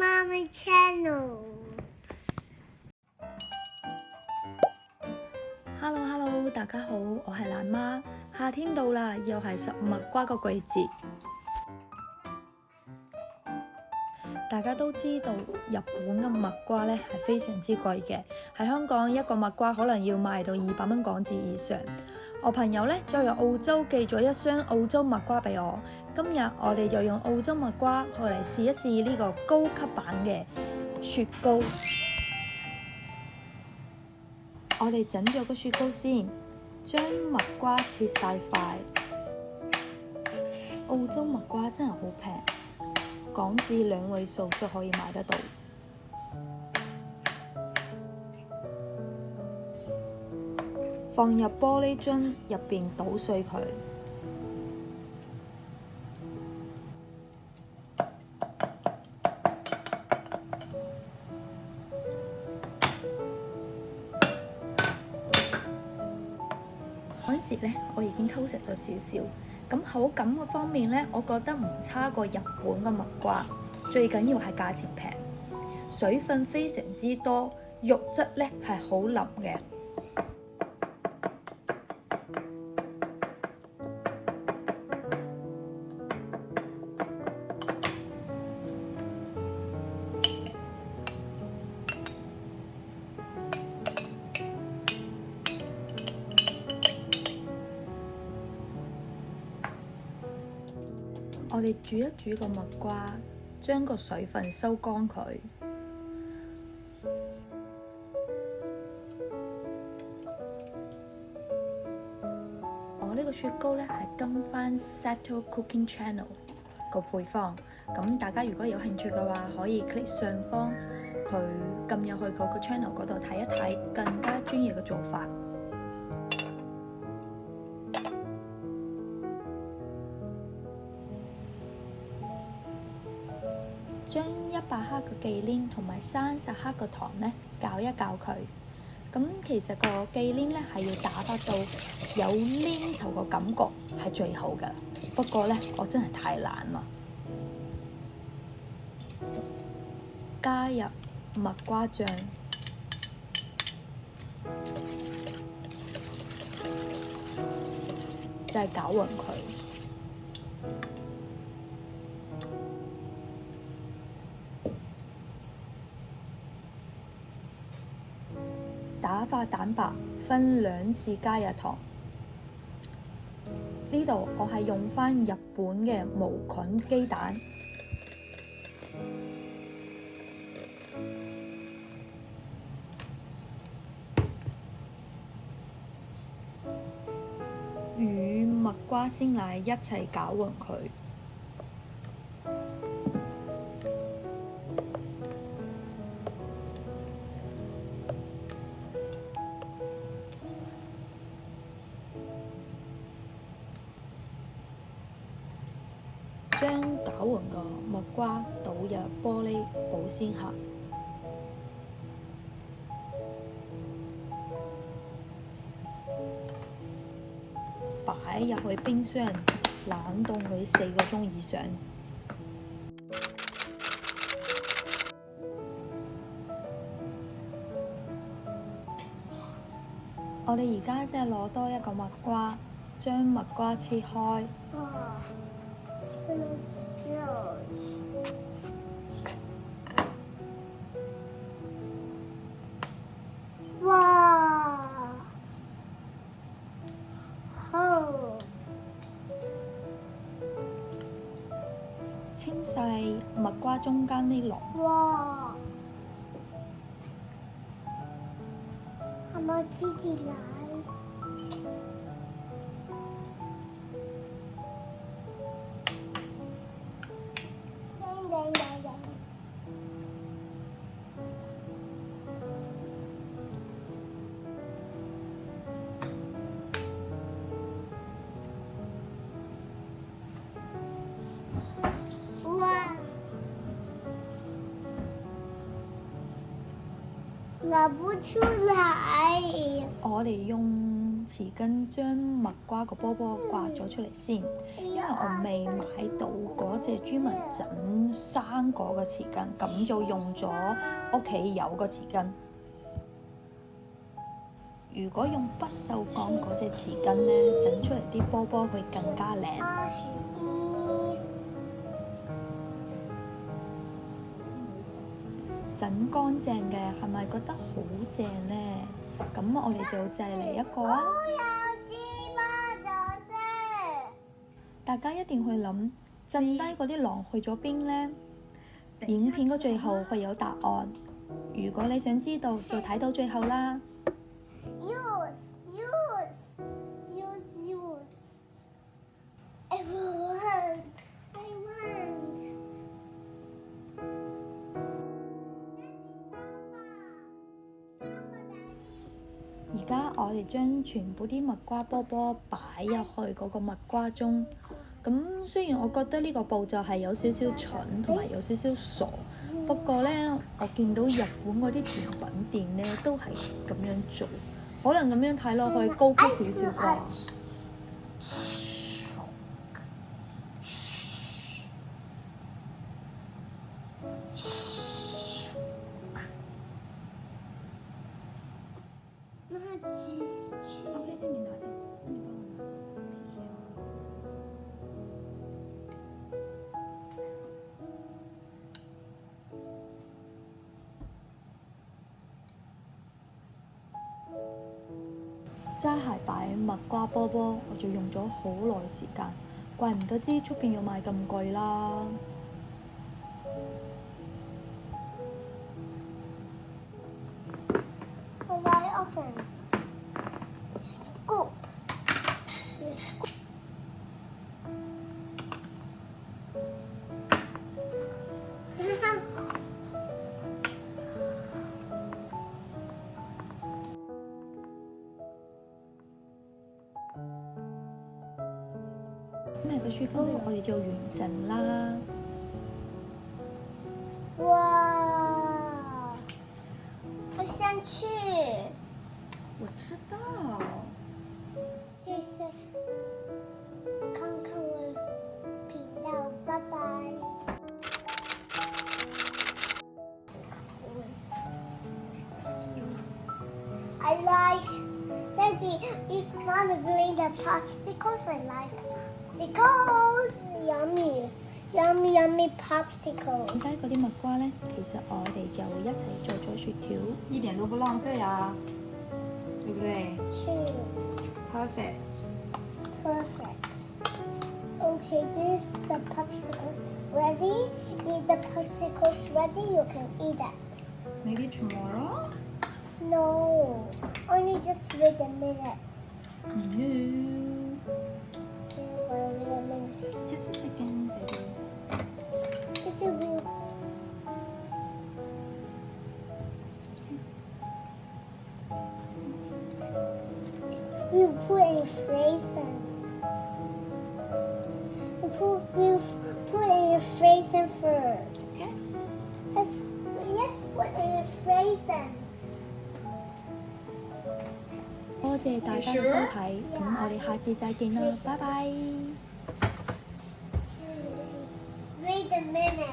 媽咪 channel。Hello， 大家好，我係蘭媽。夏天到啦，又係食蜜瓜個季節。大家都知道，日本嘅蜜瓜咧係非常之貴嘅，喺香港一個蜜瓜可能要賣到200蚊港紙以上。我朋友咧就由澳洲寄咗一箱澳洲蜜瓜俾我，今日我哋就用澳洲蜜瓜去嚟試一試呢個高級版嘅雪糕。我哋整咗個雪糕先，將蜜瓜切晒塊。澳洲蜜瓜真係好平，港紙2位數就可以買得到。放入玻璃樽入邊搗碎佢。嗰陣時咧，我已經偷食咗少少。咁口感嘅方面咧，我覺得唔差過日本嘅蜜瓜。最緊要係價錢平，水分非常之多，肉質咧係好腍嘅。我哋煮一煮個蜜瓜，將個水分收乾佢。我呢個雪糕咧係跟翻 Settle Cooking Channel 個配方，咁大家如果有興趣嘅話，可以 click 上方佢撳入去嗰個 channel 嗰度睇一睇更加專業嘅做法。將100克嘅忌廉同埋30克嘅糖咧攪一攪佢。咁其實個忌廉咧係要打發到有黏稠嘅感覺係最好嘅。不過咧，我真係太懶啦。加入蜜瓜醬，再攪勻佢。打發蛋白分2次加入糖。呢度我係用返日本嘅無菌雞蛋。與蜜瓜鮮奶一齊攪勻佢。將攪勻個蜜瓜倒入玻璃保鮮盒，擺入去冰箱冷凍佢4個鐘以上。我哋而家即係攞多一個蜜瓜，將蜜瓜切開。哇！好！清晒蜜瓜中間啲窿。哇！媽媽自己來。拿不出來。我哋用匙羹將蜜瓜個波波刮咗出嚟先，因為我未買到嗰隻專門整生果嘅匙羹，咁就用咗屋企有個匙羹。如果用不鏽鋼嗰隻匙羹呢，整出嚟啲波波會更加靚。整乾淨嘅係咪覺得好正呢？咁我哋就借嚟一個啊！大家一定去諗，剩低嗰啲狼去咗邊呢？影片嘅最後會有答案。如果你想知道，就睇到最後啦。而家我哋將全部啲蜜瓜波波擺入去嗰個蜜瓜中。咁雖然我覺得呢個步驟係有少少蠢同埋有少少傻，不過呢，我見到日本嗰啲甜品店呢都係咁樣做，可能咁樣睇落去高級少少啩。OK，那你拿着，那你帮我拿着，谢谢。齋係擺蜜瓜波波，我就用咗好耐時間，怪唔得知出邊要賣咁貴啦。今日嘅雪糕我哋就完成啦！哇，我想去。我知道。谢谢，看看我频道，拜拜。I like Daddy. Eat Mommy bring the popsicles. I like popsicles. Yummy, yummy, yummy popsicles. 點解嗰啲蜜瓜呢？其實我哋就一齊做咗雪條，一點都不浪費啊，對不對？是。Perfect. Okay, this is the popsicles. Ready? Eat the popsicles ready. You can eat that. Maybe tomorrow? No, only just wait a minute. No. Okay, wait a minute. Just a second, baby. Is it real? We put in raisins. We put in raisin first. Okay. Let's put in raisins. 多謝大家嘅收睇，咁我哋下次再見啦，拜拜。Wait a minute.